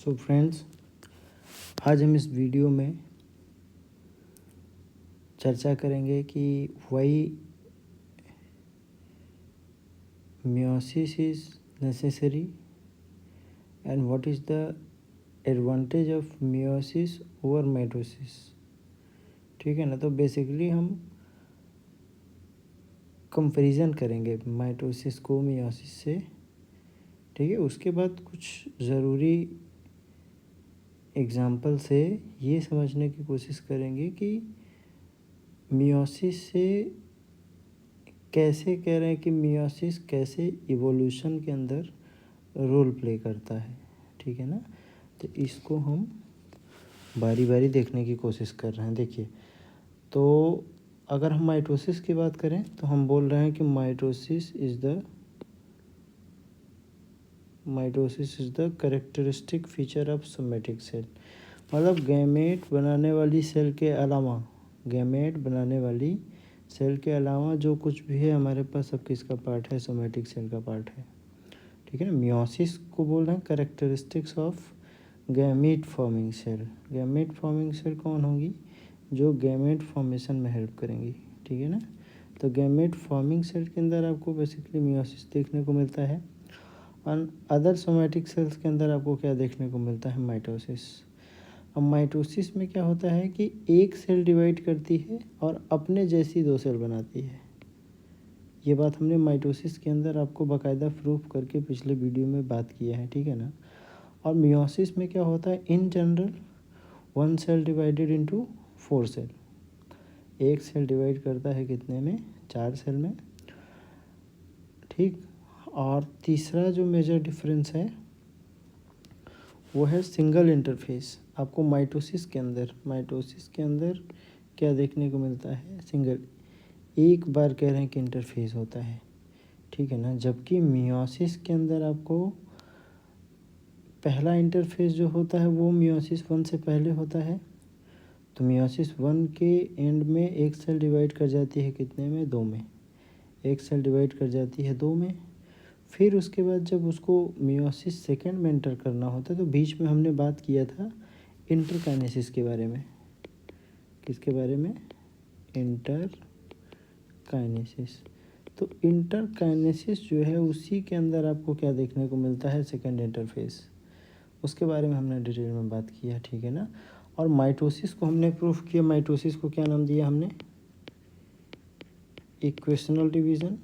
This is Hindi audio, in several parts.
सो फ्रेंड्स, आज हम इस वीडियो में चर्चा करेंगे कि Y meiosis is necessary and what is the advantage of meiosis over mitosis। ठीक है ना। तो बेसिकली हम कंपैरिजन करेंगे माइटोसिस को meiosis से। ठीक है, उसके बाद कुछ ज़रूरी एग्जाम्पल से ये समझने की कोशिश करेंगे कि meiosis से कैसे कह रहे हैं कि meiosis कैसे इवोल्यूशन के अंदर रोल प्ले करता है। ठीक है ना। तो इसको हम बारी बारी देखने की कोशिश कर रहे हैं। देखिए, तो अगर हम माइटोसिस की बात करें तो हम बोल रहे हैं कि mitosis is the characteristic feature of somatic cell. मतलब गैमेट बनाने वाली सेल के अलावा जो कुछ भी है हमारे पास सब किसका पार्ट है, सोमेटिक सेल का पार्ट है। ठीक है ना। मियोसिस को बोल रहे हैं characteristics of gamete forming cell. Gamete forming cell कौन होगी? जो गैमेट फॉर्मेशन में हेल्प करेंगी। ठीक है ना। तो गैमेट फॉर्मिंग सेल के अंदर आपको बेसिकली मियोसिस देखने को मिलता है और अदर सोमेटिक सेल्स के अंदर आपको क्या देखने को मिलता है, माइटोसिस। अब माइटोसिस में क्या होता है कि एक सेल डिवाइड करती है और अपने जैसी दो सेल बनाती है। ये बात हमने माइटोसिस के अंदर आपको बाकायदा प्रूफ करके पिछले वीडियो में बात किया है। ठीक है ना। और मियोसिस में क्या होता है, in general one cell divided into 4 cell. एक सेल डिवाइड करता है कितने में, 4 सेल में। ठीक। और तीसरा जो मेजर डिफरेंस है वो है सिंगल इंटरफेस। आपको माइटोसिस के अंदर क्या देखने को मिलता है, सिंगल, एक बार कह रहे हैं कि इंटरफेस होता है। ठीक है ना। जबकि मियोसिस के अंदर आपको पहला इंटरफेस जो होता है वो मियोसिस 1 से पहले होता है। तो मियोसिस 1 के एंड में एक सेल डिवाइड कर जाती है कितने में, 2 में। एक सेल डिवाइड कर जाती है 2 में। फिर उसके बाद जब उसको मियोसिस सेकेंड में एंटर करना होता है तो बीच में हमने बात किया था इंटरकाइनेसिस के बारे में। किसके बारे में? इंटरकाइनेसिस। तो इंटरकाइनेसिस जो है उसी के अंदर आपको क्या देखने को मिलता है, सेकेंड इंटरफेस। उसके बारे में हमने डिटेल में बात किया। ठीक है ना। और माइटोसिस को हमने प्रूफ किया। माइटोसिस को क्या नाम दिया हमने, इक्वेशनल डिवीज़न।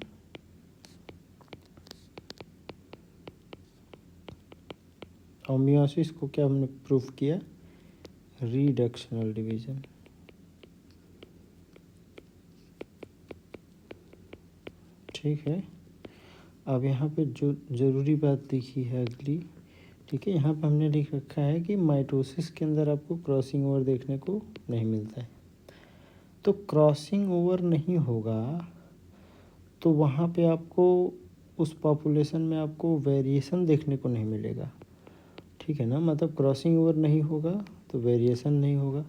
और मियोसिस को क्या हमने प्रूफ किया, रिडक्शनल डिवीज़न। ठीक है। अब यहाँ पे जो ज़रूरी बात देखी है अगली, ठीक है, यहाँ पे हमने लिख रखा है कि माइटोसिस के अंदर आपको क्रॉसिंग ओवर देखने को नहीं मिलता है। तो क्रॉसिंग ओवर नहीं होगा तो वहाँ पे आपको उस पॉपुलेशन में आपको वेरिएशन देखने को नहीं मिलेगा। ठीक है ना। मतलब क्रॉसिंग ओवर नहीं होगा तो वेरिएशन नहीं होगा,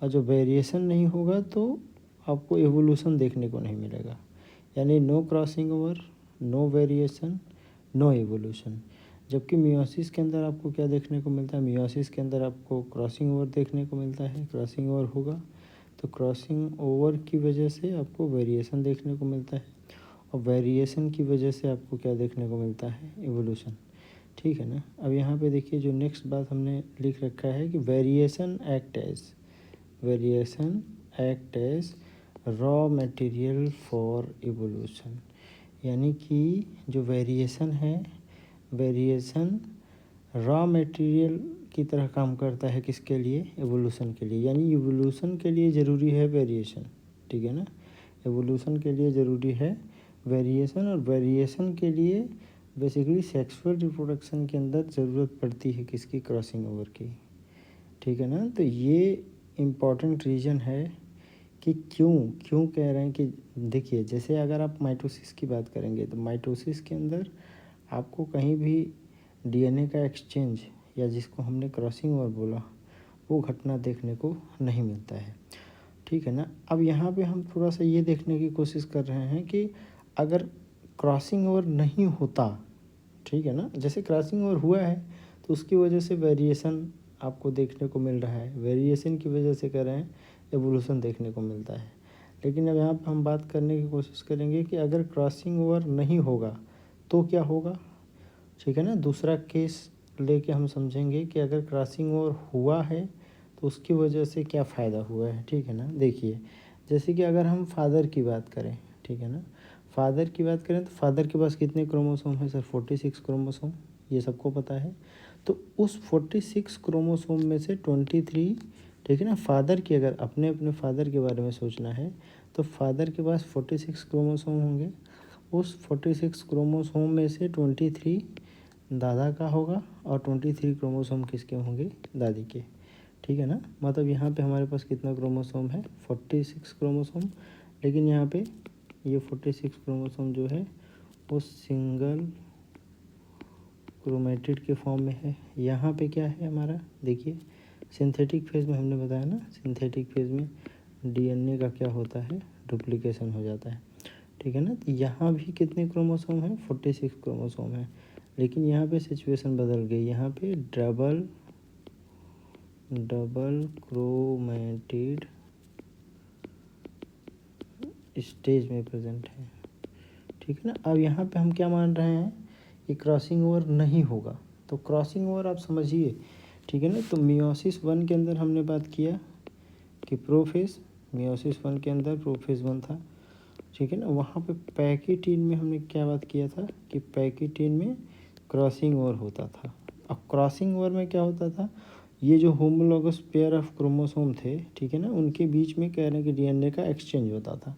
और जो वेरिएशन नहीं होगा तो आपको एवोल्यूशन देखने को नहीं मिलेगा। यानी no crossing over, no variation, no evolution. जबकि मियोसिस के अंदर आपको क्या देखने को मिलता है, मियोसिस के अंदर आपको क्रॉसिंग ओवर देखने को मिलता है। क्रॉसिंग ओवर होगा तो क्रॉसिंग ओवर की वजह से आपको वेरिएशन देखने को मिलता है, और वेरिएशन की वजह से आपको क्या देखने को मिलता है, एवोल्यूशन। ठीक है ना। अब यहाँ पे देखिए जो नेक्स्ट बात हमने लिख रखा है कि variation act as raw material for evolution. यानी कि जो वेरिएशन है, वेरिएशन रॉ मटेरियल की तरह काम करता है। किसके लिए? एवोल्यूशन के लिए। यानी एवोल्यूशन के लिए ज़रूरी है वेरिएशन। ठीक है ना। एवोल्यूशन के लिए ज़रूरी है वेरिएशन, और वेरिएशन के लिए बेसिकली सेक्सुअल रिप्रोडक्शन के अंदर ज़रूरत पड़ती है किसकी, क्रॉसिंग ओवर की। ठीक है ना। तो ये इम्पॉर्टेंट रीज़न है कि क्यों कह रहे हैं कि देखिए, जैसे अगर आप माइटोसिस की बात करेंगे तो माइटोसिस के अंदर आपको कहीं भी डीएनए का एक्सचेंज या जिसको हमने क्रॉसिंग ओवर बोला वो घटना देखने को नहीं मिलता है। ठीक है ना। अब यहाँ पे हम थोड़ा सा ये देखने की कोशिश कर रहे हैं कि अगर क्रॉसिंग ओवर नहीं होता, ठीक है ना, जैसे क्रॉसिंग ओवर हुआ है तो उसकी वजह से वेरिएशन आपको देखने को मिल रहा है। वेरिएशन की वजह से कह रहे हैं एवोल्यूशन देखने को मिलता है। लेकिन अब यहाँ पर हम बात करने की कोशिश करेंगे कि अगर क्रॉसिंग ओवर नहीं होगा तो क्या होगा, ठीक है ना। दूसरा केस लेके हम समझेंगे कि अगर क्रॉसिंग ओवर हुआ है तो उसकी वजह से क्या फ़ायदा हुआ है, ठीक है ना। देखिए जैसे कि अगर हम फादर की बात करें, ठीक है ना, फादर की बात करें तो फादर के पास कितने क्रोमोसोम है सर, 46 क्रोमोसोम, ये सबको पता है। तो उस 46 क्रोमोसोम में से 23, ठीक है ना, फादर की अगर अपने अपने फादर के बारे में सोचना है तो फादर के पास 46 क्रोमोसोम होंगे। उस 46 क्रोमोसोम में से 23 दादा का होगा और 23 क्रोमोसोम किसके होंगे, दादी के, ठीक है ना। मतलब यहाँ पे हमारे पास कितना क्रोमोसोम है, 46 क्रोमोसोम। लेकिन यहाँ पे ये 46 क्रोमोसोम जो है वो सिंगल क्रोमेटिड के फॉर्म में है। यहाँ पे क्या है हमारा, देखिए सिंथेटिक फेज में हमने बताया ना, सिंथेटिक फेज में डीएनए का क्या होता है, डुप्लीकेशन हो जाता है, ठीक है ना। तो यहाँ भी कितने क्रोमोसोम हैं, 46 क्रोमोसोम है। लेकिन यहाँ पे सिचुएशन बदल गई, यहाँ पे डबल क्रोमेटिड स्टेज में प्रेजेंट है, ठीक है ना। अब यहाँ पे हम क्या मान रहे हैं कि क्रॉसिंग ओवर नहीं होगा। तो क्रॉसिंग ओवर आप समझिए, ठीक है ना। तो मियोसिस 1 के अंदर हमने बात किया कि प्रोफेज, मियोसिस 1 के अंदर प्रोफेज 1 था, ठीक है ना। वहाँ पे पैकिटीन में हमने क्या बात किया था कि पैकिटीन में क्रॉसिंग ओवर होता था। अब क्रॉसिंग ओवर में क्या होता था, ये जो होमोलॉगस पेयर ऑफ क्रोमोसोम थे, ठीक है ना, उनके बीच में कह रहे हैं कि डीएनए का एक्सचेंज होता था।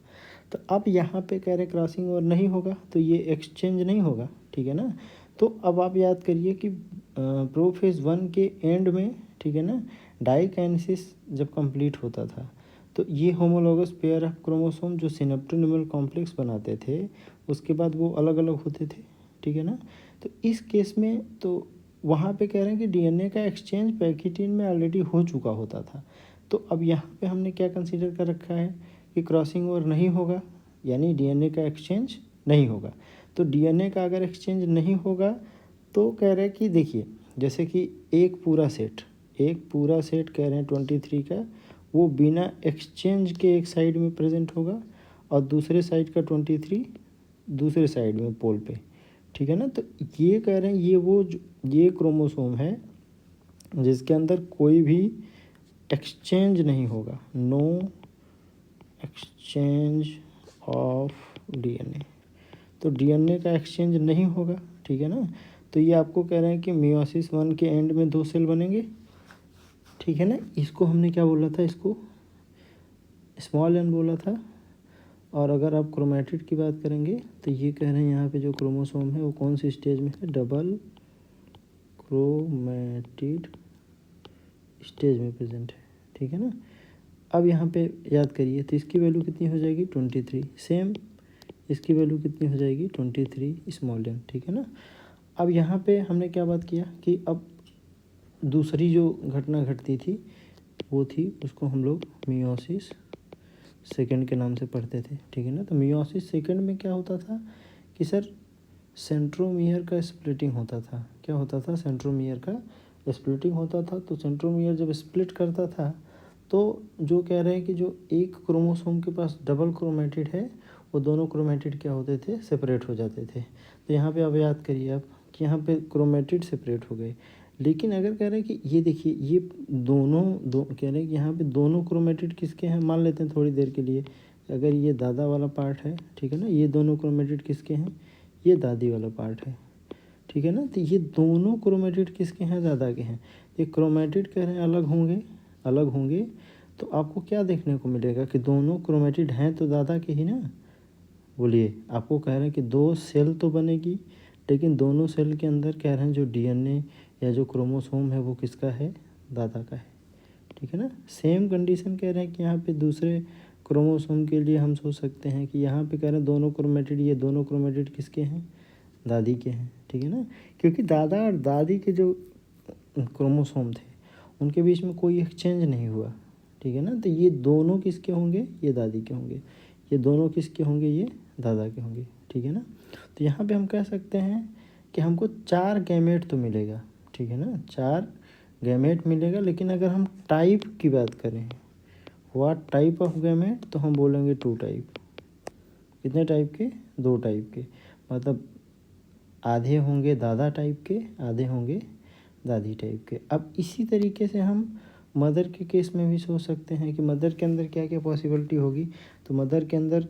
तो अब यहाँ पे कह रहे हैं क्रॉसिंग ओवर नहीं होगा तो ये एक्सचेंज नहीं होगा, ठीक है ना। तो अब आप याद करिए कि प्रोफेज 1 के एंड में, ठीक है ना, डाइकाइनेसिस जब कंप्लीट होता था तो ये होमोलॉगस पेयर ऑफ क्रोमोसोम जो सिनेप्टोनिमल कॉम्प्लेक्स बनाते थे उसके बाद वो अलग अलग होते थे, ठीक है ना। तो इस केस में तो वहाँ पे कह रहे हैं कि डीएनए का एक्सचेंज पैकिटीन में ऑलरेडी हो चुका होता था। तो अब यहाँ पे हमने क्या कंसीडर कर रखा है कि क्रॉसिंग ओवर नहीं होगा, यानी डीएनए का एक्सचेंज नहीं होगा। तो डीएनए का अगर एक्सचेंज नहीं होगा तो कह रहे हैं कि देखिए जैसे कि एक पूरा सेट कह रहे हैं 23 का, वो बिना एक्सचेंज के एक साइड में प्रेजेंट होगा और दूसरे साइड का 23 दूसरे साइड में पोल पे, ठीक है ना। तो ये कह रहे हैं ये क्रोमोसोम है जिसके अंदर कोई भी एक्सचेंज नहीं होगा, नो एक्सचेंज ऑफ डीएनए। तो डीएनए का एक्सचेंज नहीं होगा, ठीक है ना। तो ये आपको कह रहे हैं कि मियोसिस 1 के एंड में 2 सेल बनेंगे, ठीक है ना। इसको हमने क्या बोला था, इसको स्मॉल एन बोला था। और अगर आप क्रोमेटिड की बात करेंगे तो ये कह रहे हैं यहाँ पे जो क्रोमोसोम है वो कौन सी स्टेज में है, डबल क्रोमेटिड स्टेज में प्रेजेंट है, ठीक है ना। अब यहाँ पे याद करिए तो इसकी वैल्यू कितनी हो जाएगी, 23। सेम इसकी वैल्यू कितनी हो जाएगी, 23 स्मॉल एन, ठीक है ना। अब यहाँ पे हमने क्या बात किया कि अब दूसरी जो घटना घटती थी वो थी, उसको हम लोग मियोसिस सेकंड के नाम से पढ़ते थे, ठीक है ना। तो मियोसिस सेकंड में क्या होता था कि सर सेंट्रोमियर का स्प्लिटिंग होता था। क्या होता था, सेंट्रोमियर का स्प्लिटिंग होता था। तो सेंट्रोमियर जब स्प्लिट करता था तो जो कह रहे हैं कि जो एक क्रोमोसोम के पास डबल क्रोमेटिड है वो दोनों क्रोमेटिड क्या होते थे, सेपरेट हो जाते थे। तो यहाँ पे अब याद करिए आप कि यहाँ पे क्रोमेटिड सेपरेट हो गए। लेकिन अगर कह रहे हैं कि ये देखिए ये दो कह रहे हैं कि यहाँ पे दोनों क्रोमेटिड किसके हैं, मान लेते हैं थोड़ी देर के लिए, अगर ये दादा वाला पार्ट है, ठीक है ना, ये दोनों क्रोमेटिड किसके हैं, ये दादी वाला पार्ट है, ठीक है ना। तो ये दोनों क्रोमेटिड किसके हैं, दादा के हैं। ये क्रोमेटिड कह रहे हैं अलग होंगे तो आपको क्या देखने को मिलेगा कि दोनों क्रोमेटिड हैं तो दादा के ही ना। बोलिए, आपको कह रहे हैं कि 2 सेल तो बनेगी लेकिन दोनों सेल के अंदर कह रहे हैं जो डीएनए या जो क्रोमोसोम है वो किसका है, दादा का है, ठीक है ना। सेम कंडीशन कह रहे हैं कि यहाँ पे दूसरे क्रोमोसोम के लिए हम सोच सकते हैं कि यहाँ पे कह रहे हैं दोनों क्रोमेटिड, ये दोनों क्रोमेटिड किसके हैं, दादी के हैं, ठीक है ना। क्योंकि दादा और दादी के जो क्रोमोसोम थे उनके बीच में कोई एक्सचेंज नहीं हुआ, ठीक है ना। तो ये दोनों किसके होंगे, ये दादी के होंगे, ये दोनों किसके होंगे, ये दादा के होंगे, ठीक है ना। तो यहाँ पे हम कह सकते हैं कि हमको 4 गैमेट तो मिलेगा, ठीक ठीक है ना, 4 गैमेट मिलेगा। लेकिन अगर हम टाइप की बात करें, व्हाट टाइप ऑफ गैमेट, तो हम बोलेंगे 2 टाइप। कितने टाइप के? 2 टाइप के। मतलब आधे होंगे दादा टाइप के, आधे होंगे दादी टाइप के। अब इसी तरीके से हम मदर के केस में भी सोच सकते हैं कि मदर के अंदर क्या क्या पॉसिबिलिटी होगी। तो मदर के अंदर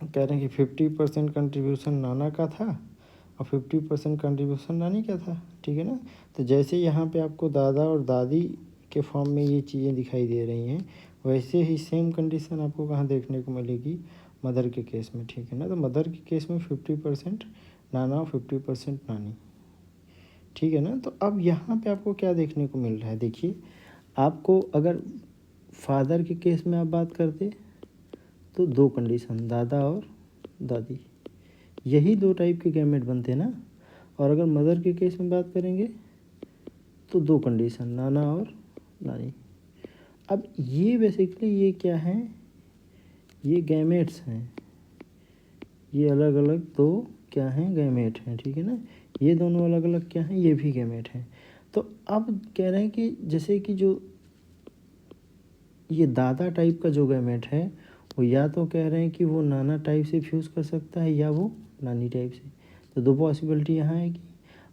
कह रहे हैं कि 50% कंट्रीब्यूशन नाना का था और 50% कंट्रीब्यूशन नानी का था, ठीक है ना। तो जैसे यहाँ पे आपको दादा और दादी के फॉर्म में ये चीज़ें दिखाई दे रही हैं, वैसे ही सेम कंडीशन आपको कहाँ देखने को मिलेगी? मदर के केस में, ठीक है ना। तो मदर के केस में 50% नाना और 50% नानी, ठीक है ना। तो अब यहाँ पे आपको क्या देखने को मिल रहा है? देखिए, आपको अगर फादर के केस में आप बात करते तो 2 कंडीशन, दादा और दादी, यही 2 टाइप के गैमेट बनते हैं ना। और अगर मदर के केस में बात करेंगे तो 2 कंडीशन, नाना और नानी। अब ये बेसिकली ये क्या है? ये गैमेट्स हैं, ये अलग अलग 2 क्या हैं? गैमेट हैं, ठीक है ना। ये दोनों अलग अलग क्या हैं? ये भी गैमेट हैं। तो अब कह रहे हैं कि जैसे कि जो ये दादा टाइप का जो गैमेट है, वो या तो कह रहे हैं कि वो नाना टाइप से फ्यूज़ कर सकता है या वो नानी टाइप से। तो 2 पॉसिबिलिटी यहाँ आएगी।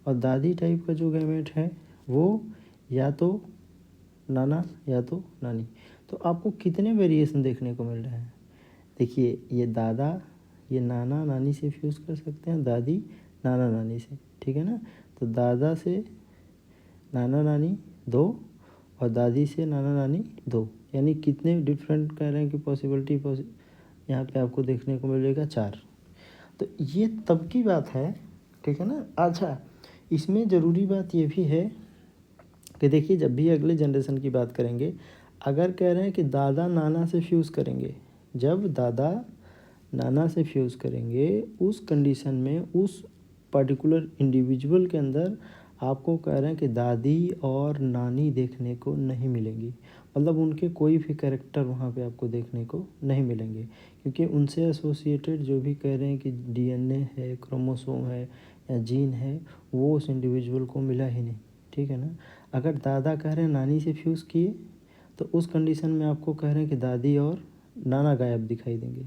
और दादी टाइप का जो गैमेट है वो या तो नाना या तो नानी। तो आपको कितने वेरिएशन देखने को मिल रहे हैं? देखिए, ये दादा ये नाना नानी से फ्यूज़ कर सकते हैं, दादी नाना नानी से, ठीक है ना। तो दादा से नाना नानी 2 और दादी से नाना नानी 2, यानी कितने डिफरेंट कह रहे हैं कि पॉसिबिलिटी यहाँ पे आपको देखने को मिलेगा? 4। तो ये तब की बात है, ठीक है ना। अच्छा, इसमें ज़रूरी बात ये भी है कि देखिए, जब भी अगले जनरेशन की बात करेंगे, अगर कह रहे हैं कि दादा नाना से फ्यूज़ करेंगे, जब दादा नाना से फ्यूज़ करेंगे, उस कंडीशन में उस पर्टिकुलर इंडिविजुअल के अंदर आपको कह रहे हैं कि दादी और नानी देखने को नहीं मिलेंगी। मतलब उनके कोई भी कैरेक्टर वहाँ पे आपको देखने को नहीं मिलेंगे, क्योंकि उनसे एसोसिएटेड जो भी कह रहे हैं कि डीएनए है, क्रोमोसोम है या जीन है, वो उस इंडिविजुअल को मिला ही नहीं, ठीक है ना। अगर दादा कह रहे हैं नानी से फ्यूज़ किए, तो उस कंडीशन में आपको कह रहे हैं कि दादी और नाना गायब दिखाई देंगे,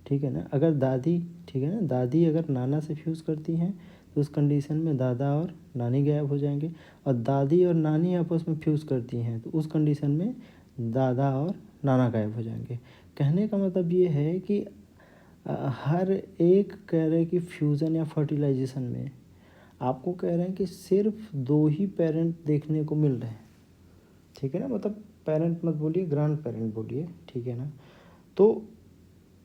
ठीक है ना। अगर दादी, ठीक है ना, दादी अगर नाना से फ्यूज़ करती हैं तो उस कंडीशन में दादा और नानी गायब हो जाएंगे। और दादी और नानी आपस में फ्यूज़ करती हैं तो उस कंडीशन में दादा और नाना गायब हो जाएंगे। कहने का मतलब ये है कि हर एक कह रहे हैं कि फ्यूज़न या फर्टिलाइजेशन में आपको कह रहे हैं कि सिर्फ 2 ही पेरेंट देखने को मिल रहे हैं, ठीक है ना। मतलब पेरेंट मत बोलिए, ग्रैंड पेरेंट बोलिए, ठीक है ना। तो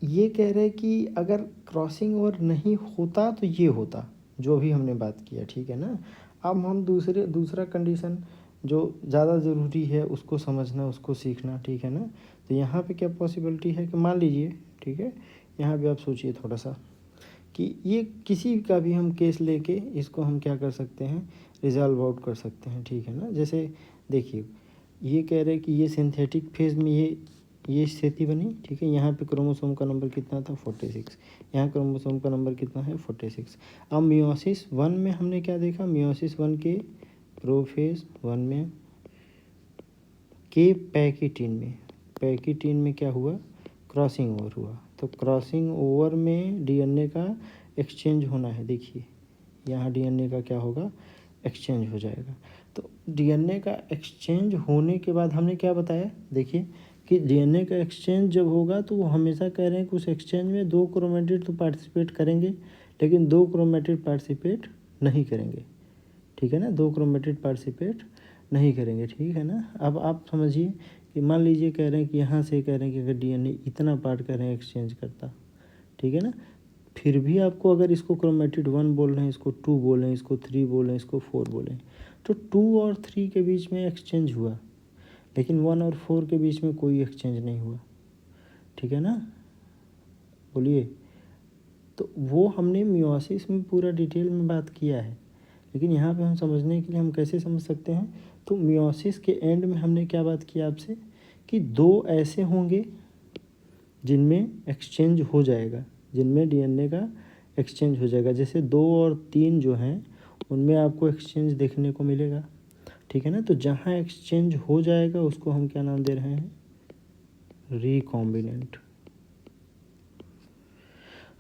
ये कह रहे हैं कि अगर क्रॉसिंग ओवर नहीं होता तो ये होता, जो अभी हमने बात किया, ठीक है ना। अब हम दूसरा कंडीशन जो ज़्यादा ज़रूरी है उसको समझना, उसको सीखना, ठीक है ना। तो यहाँ पे क्या पॉसिबिलिटी है कि मान लीजिए, ठीक है, यहाँ पे आप सोचिए थोड़ा सा कि ये किसी का भी हम केस लेके इसको हम क्या कर सकते हैं? रिजॉल्व आउट कर सकते हैं, ठीक है ना। जैसे देखिए, ये कह रहे हैं कि ये सिंथेटिक फेज में ये स्थिति बनी, ठीक है। यहाँ पे क्रोमोसोम का नंबर कितना था? 46। यहाँ क्रोमोसोम का नंबर कितना है? 46। अब मियोसिस 1 में हमने क्या देखा? मियोसिस 1 के प्रोफेज 1 में के पैकिटीन में क्या हुआ? क्रॉसिंग ओवर हुआ। तो क्रॉसिंग ओवर में डीएनए का एक्सचेंज होना है। देखिए, यहाँ डीएनए का क्या होगा? एक्सचेंज हो जाएगा। तो डीएनए का एक्सचेंज होने के बाद हमने क्या बताया? देखिए कि डीएनए का एक्सचेंज जब होगा तो वो हमेशा कह रहे हैं कि उस एक्सचेंज में 2 क्रोमेटिड तो पार्टिसिपेट करेंगे, लेकिन 2 क्रोमेटिड पार्टिसिपेट नहीं करेंगे, ठीक है ना। 2 क्रोमेटिड पार्टिसिपेट नहीं करेंगे, ठीक है ना। अब आप समझिए कि मान लीजिए कह रहे हैं कि यहाँ से कह रहे हैं कि अगर डीएनए इतना पार्ट कह रहे हैं एक्सचेंज करता, ठीक है ना, फिर भी आपको अगर इसको क्रोमेटिड 1 बोल रहे हैं, इसको 2 बोल रहे हैं, इसको 3 बोल रहे हैं, इसको 4 बोल रहे हैं, तो 2 और 3 के बीच में एक्सचेंज हुआ, लेकिन 1 और 4 के बीच में कोई एक्सचेंज नहीं हुआ, ठीक है ना। बोलिए। तो वो हमने मियोसिस में पूरा डिटेल में बात किया है, लेकिन यहाँ पे हम समझने के लिए हम कैसे समझ सकते हैं? तो मियोसिस के एंड में हमने क्या बात किया आपसे कि 2 ऐसे होंगे जिनमें एक्सचेंज हो जाएगा, जिनमें डीएनए का एक्सचेंज हो जाएगा। जैसे 2 और 3 जो हैं उनमें आपको एक्सचेंज देखने को मिलेगा, ठीक है ना। तो जहाँ एक्सचेंज हो जाएगा उसको हम क्या नाम दे रहे हैं, रिकॉम्बिनेंट।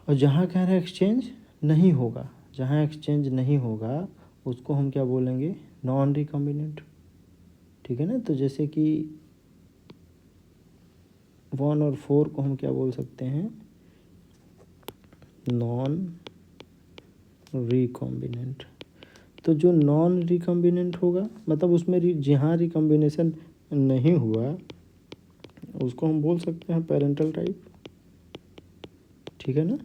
और जहाँ कह रहे हैं एक्सचेंज नहीं होगा, जहाँ एक्सचेंज नहीं होगा उसको हम क्या बोलेंगे, नॉन रिकॉम्बिनेंट, ठीक है ना। तो जैसे कि 1 और 4 को हम क्या बोल सकते हैं, नॉन रिकॉम्बिनेंट। तो जो नॉन रिकॉम्बिनेंट होगा मतलब उसमें जहाँ रिकॉम्बिनेशन नहीं हुआ उसको हम बोल सकते हैं पेरेंटल टाइप, ठीक है ना।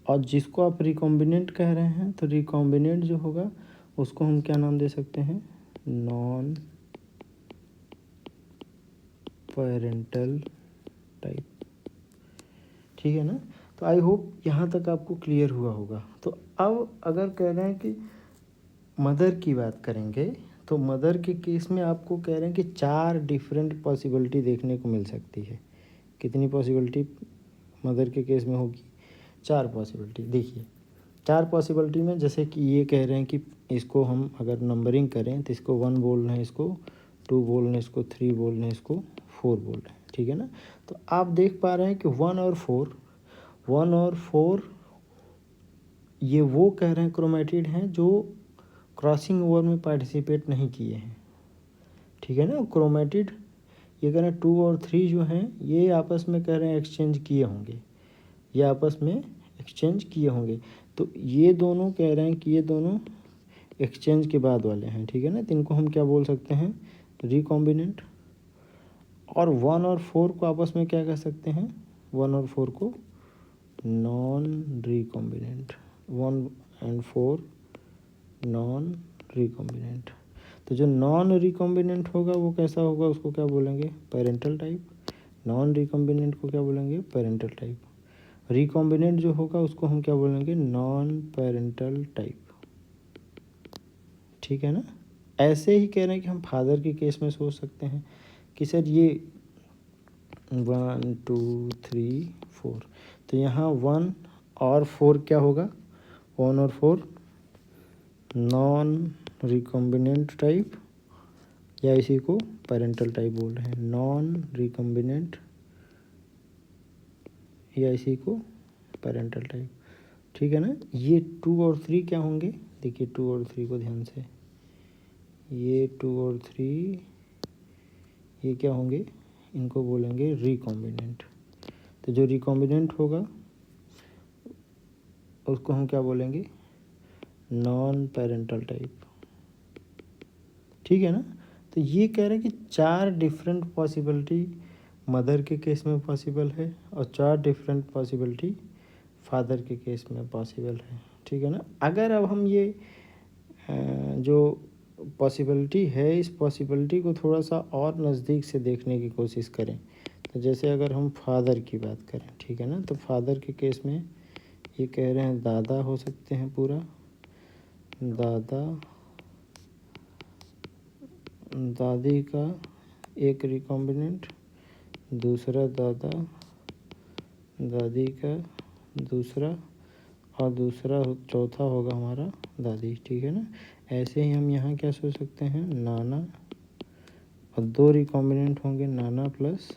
और जिसको आप रिकॉम्बिनेंट कह रहे हैं तो रिकॉम्बिनेंट जो होगा उसको हम क्या नाम दे सकते हैं, नॉन पेरेंटल टाइप, ठीक है ना। तो आई होप यहाँ तक आपको क्लियर हुआ होगा। तो अब अगर कह रहे हैं कि मदर की बात करेंगे तो मदर के केस में आपको कह रहे हैं कि 4 डिफरेंट पॉसिबिलिटी देखने को मिल सकती है। कितनी पॉसिबिलिटी मदर के केस में होगी, 4 पॉसिबिलिटी। देखिए 4 पॉसिबिलिटी में जैसे कि ये कह रहे हैं कि इसको हम अगर नंबरिंग करें तो इसको 1 बोल रहे हैं, इसको 2 बोल रहे हैं, इसको 3 बोल रहे हैं, इसको 4 बोल रहे हैं, ठीक है ना। तो आप देख पा रहे हैं कि 1 और 4 ये वो कह रहे हैं क्रोमेटिड हैं जो क्रॉसिंग ओवर में पार्टिसिपेट नहीं किए हैं, ठीक है ना। क्रोमेटिड ये कह रहे हैं 2 और 3 जो हैं ये आपस में कह रहे हैं एक्सचेंज किए होंगे, ये आपस में एक्सचेंज किए होंगे। तो ये दोनों कह रहे हैं कि ये दोनों एक्सचेंज के बाद वाले हैं, ठीक है ना। तो इनको हम क्या बोल सकते हैं, रिकॉम्बिनेंट। और 1 और 4 को आपस में क्या कह सकते हैं, 1 और 4 को non recombinant, 1 and 4 non recombinant. तो जो नॉन रिकॉम्बिनेंट होगा वो कैसा होगा, उसको क्या बोलेंगे, पेरेंटल टाइप। नॉन रिकॉम्बिनेंट को क्या बोलेंगे, पेरेंटल टाइप। रिकॉम्बिनेंट जो होगा उसको हम क्या बोलेंगे, नॉन पेरेंटल टाइप, ठीक है ना। ऐसे ही कह रहे हैं कि हम फादर के केस में सोच सकते हैं कि सर ये 1 2 3 4, तो यहाँ 1 और 4 क्या होगा, 1 और 4 नॉन रिकॉम्बिनेंट टाइप, या इसी को पेरेंटल टाइप बोल रहे हैं, नॉन रिकॉम्बिनेंट या इसी को पेरेंटल टाइप, ठीक है ना। ये 2 और 3 क्या होंगे, देखिए 2 और 3 को ध्यान से, ये 2 और 3 ये क्या होंगे, इनको बोलेंगे रिकॉम्बिनेंट। तो जो रिकॉम्बिनेंट होगा उसको हम क्या बोलेंगे, नॉन पेरेंटल टाइप, ठीक है ना। तो ये कह रहे हैं कि 4 डिफरेंट पॉसिबिलिटी मदर के केस में पॉसिबल है और 4 डिफरेंट पॉसिबिलिटी फादर के केस में पॉसिबल है, ठीक है ना। अगर अब हम ये जो पॉसिबिलिटी है इस पॉसिबिलिटी को थोड़ा सा और नज़दीक से देखने की कोशिश करें, तो जैसे अगर हम फादर की बात करें, ठीक है ना, तो फादर के केस में ये कह रहे हैं दादा हो सकते हैं, पूरा दादा दादी का एक रिकॉम्बिनेंट, दूसरा दादा दादी का दूसरा, और दूसरा चौथा होगा हमारा दादी, ठीक है ना। ऐसे ही हम यहाँ क्या सोच सकते हैं, नाना, और 2 रिकॉम्बिनेंट होंगे, नाना प्लस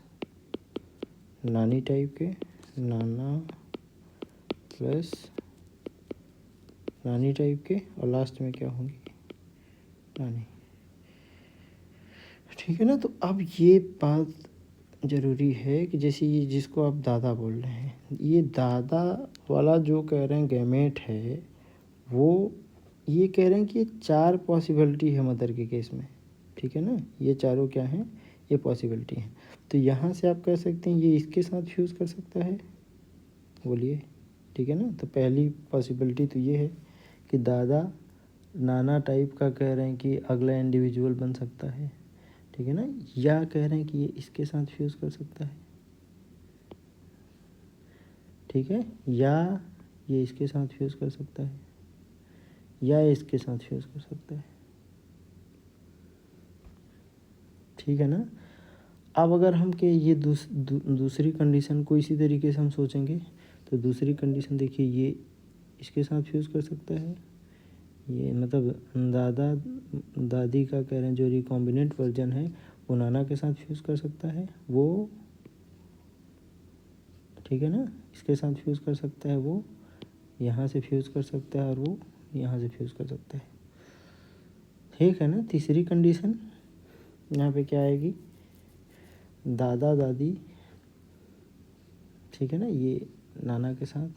नानी टाइप के, नाना प्लस नानी टाइप के, और लास्ट में क्या होंगी, नानी, ठीक है ना। तो अब ये बात ज़रूरी है कि जैसे ये जिसको आप दादा बोल रहे हैं, ये दादा वाला जो कह रहे हैं गैमेट है वो ये कह रहे हैं कि ये 4 पॉसिबिलिटी है मदर के केस में, ठीक है ना। ये चारों क्या हैं, ये पॉसिबिलिटी हैं। तो यहाँ से आप कह सकते हैं ये इसके साथ फ्यूज़ कर सकता है, बोलिए, ठीक है ना। तो पहली पॉसिबिलिटी तो ये है कि दादा नाना टाइप का कह रहे हैं कि अगला इंडिविजुअल बन सकता है, ठीक है ना। या कह रहे हैं कि ये इसके साथ फ्यूज़ कर सकता है, ठीक है, या ये इसके साथ फ्यूज़ कर सकता है, या इसके साथ फ्यूज़ कर सकता है, ठीक है ना। अब अगर हम के ये दूसरी कंडीशन को इसी तरीके से हम सोचेंगे तो दूसरी कंडीशन देखिए, ये इसके साथ फ्यूज़ कर सकता है, ये मतलब दादा दादी का कह रहे हैं जो रिकॉम्बिनेंट वर्जन है वो नाना के साथ फ्यूज़ कर सकता है, वो ठीक है ना, इसके साथ फ्यूज़ कर सकता है, वो यहाँ से फ्यूज़ कर सकता है और वो यहाँ से फ्यूज़ कर सकता है। ठीक है ना। तीसरी कंडीशन यहाँ पे क्या आएगी, दादा दादी, ठीक है ना, ये नाना के साथ,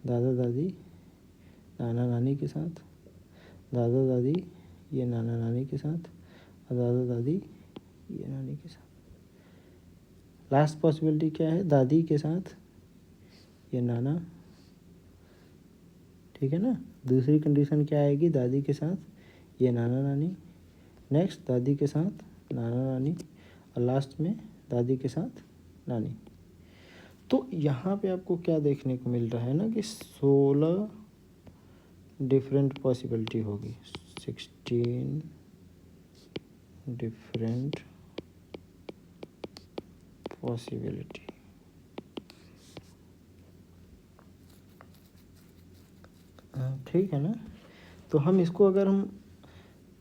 दादा दादी नाना नानी के साथ, दादा दादी ये नाना नानी के साथ और दादा दादी ये नानी के साथ। लास्ट पॉसिबिलिटी क्या है, दादी के साथ ये नाना, ठीक है ना। दूसरी कंडीशन क्या आएगी, दादी के साथ ये नाना नानी, नेक्स्ट दादी के साथ नाना नानी और लास्ट में दादी के साथ नानी। तो यहाँ पे आपको क्या देखने को मिल रहा है ना कि 16 डिफरेंट पॉसिबिलिटी होगी, 16 डिफरेंट पॉसिबिलिटी। ठीक है ना। तो हम इसको अगर हम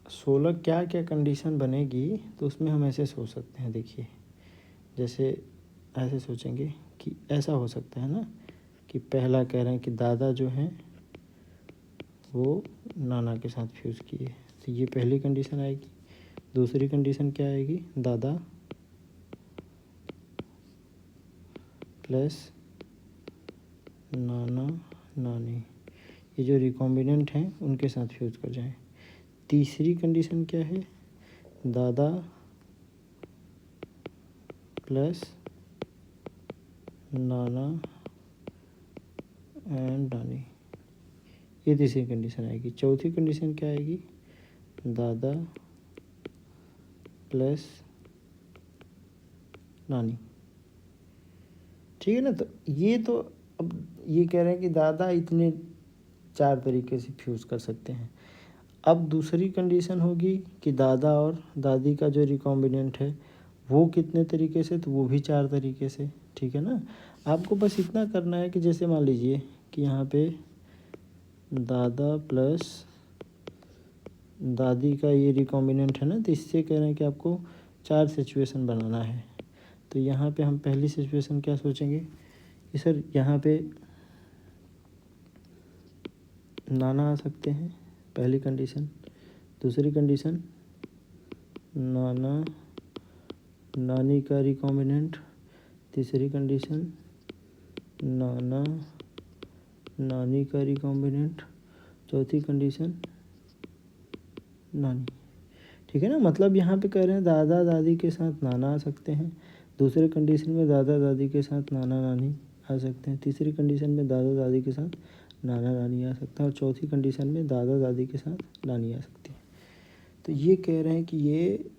16 क्या क्या कंडीशन बनेगी तो उसमें हम ऐसे सोच सकते हैं, देखिए जैसे ऐसे सोचेंगे कि ऐसा हो सकता है ना कि पहला कह रहे हैं कि दादा जो हैं वो नाना के साथ फ्यूज़ किए, तो ये पहली कंडीशन आएगी। दूसरी कंडीशन क्या आएगी, दादा प्लस नाना नानी ये जो रिकॉम्बिनेंट हैं उनके साथ फ्यूज़ कर जाएं। तीसरी कंडीशन क्या है, दादा प्लस नाना एंड नानी, ये तीसरी कंडीशन आएगी। चौथी कंडीशन क्या आएगी, दादा प्लस नानी, ठीक है ना। तो ये तो अब ये कह रहे हैं कि दादा इतने 4 तरीके से फ्यूज़ कर सकते हैं। अब दूसरी कंडीशन होगी कि दादा और दादी का जो रिकॉम्बिनेंट है वो कितने तरीके से, तो वो भी 4 तरीके से, ठीक है ना। आपको बस इतना करना है कि जैसे मान लीजिए कि यहाँ पे दादा प्लस दादी का ये रिकॉम्बिनेंट है ना, तो इससे कह रहे हैं कि आपको 4 सिचुएशन बनाना है। तो यहाँ पे हम पहली सिचुएशन क्या सोचेंगे कि सर यहाँ पे नाना आ सकते हैं, पहली कंडीशन। दूसरी कंडीशन नाना नानी का रिकॉम्बिनेंट। तीसरी कंडीशन नाना नानी का रिकॉम्बिनेंट। चौथी कंडीशन नानी, ठीक है ना। मतलब यहाँ पे कह रहे हैं दादा दादी के साथ नाना आ सकते हैं, दूसरे कंडीशन में दादा दादी के साथ नाना नानी आ सकते हैं, तीसरी कंडीशन में दादा दादी के साथ नाना नानी आ सकता है और चौथी कंडीशन में दादा दादी के साथ नानी आ सकती है। तो ये कह रहे हैं कि ये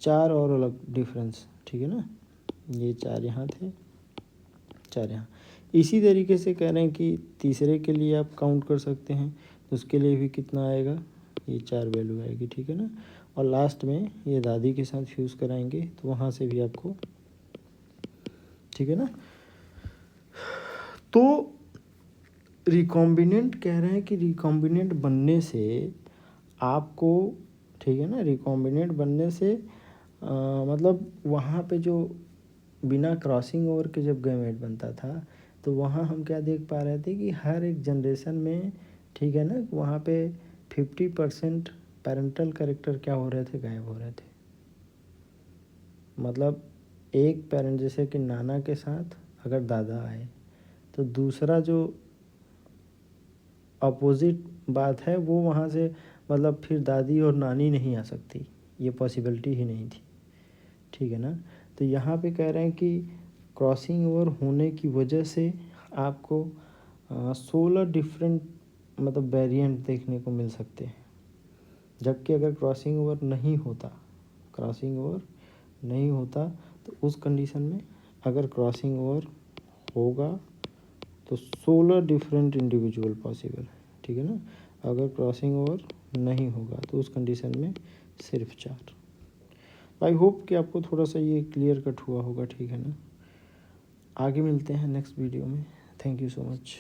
4 और अलग डिफरेंस, ठीक है ना। ये 4 यहाँ थे, 4 यहाँ। इसी तरीके से कह रहे हैं कि तीसरे के लिए आप काउंट कर सकते हैं, तो उसके लिए भी कितना आएगा, ये 4 वैल्यू आएगी, ठीक है ना। और लास्ट में ये दादी के साथ फ्यूज़ कराएंगे तो वहाँ से भी आपको, ठीक है ना। तो रिकॉम्बिनेंट कह रहे हैं कि रिकॉम्बिनेंट बनने से आपको, ठीक है ना, रिकॉम्बिनेंट बनने से मतलब वहाँ पे जो बिना क्रॉसिंग ओवर के जब गैमेट बनता था तो वहाँ हम क्या देख पा रहे थे कि हर एक जनरेशन में, ठीक है ना, वहाँ पे 50% पेरेंटल कैरेक्टर क्या हो रहे थे, गायब हो रहे थे। मतलब एक पेरेंट जैसे कि नाना के साथ अगर दादा आए तो दूसरा जो अपोजिट बात है वो वहाँ से मतलब फिर दादी और नानी नहीं आ सकती, ये पॉसिबिलिटी ही नहीं थी, ठीक है ना। तो यहाँ पे कह रहे हैं कि क्रॉसिंग ओवर होने की वजह से आपको 16 डिफरेंट मतलब वेरिएंट देखने को मिल सकते हैं। जबकि अगर क्रॉसिंग ओवर नहीं होता, क्रॉसिंग ओवर नहीं होता तो उस कंडीशन में अगर क्रॉसिंग ओवर होगा तो 16 डिफरेंट इंडिविजुअल पॉसिबल है, ठीक है ना। अगर क्रॉसिंग ओवर नहीं होगा तो उस कंडीशन में सिर्फ 4। आई होप कि आपको थोड़ा सा ये क्लियर कट हुआ होगा, ठीक है ना। आगे मिलते हैं नेक्स्ट वीडियो में। Thank you so much.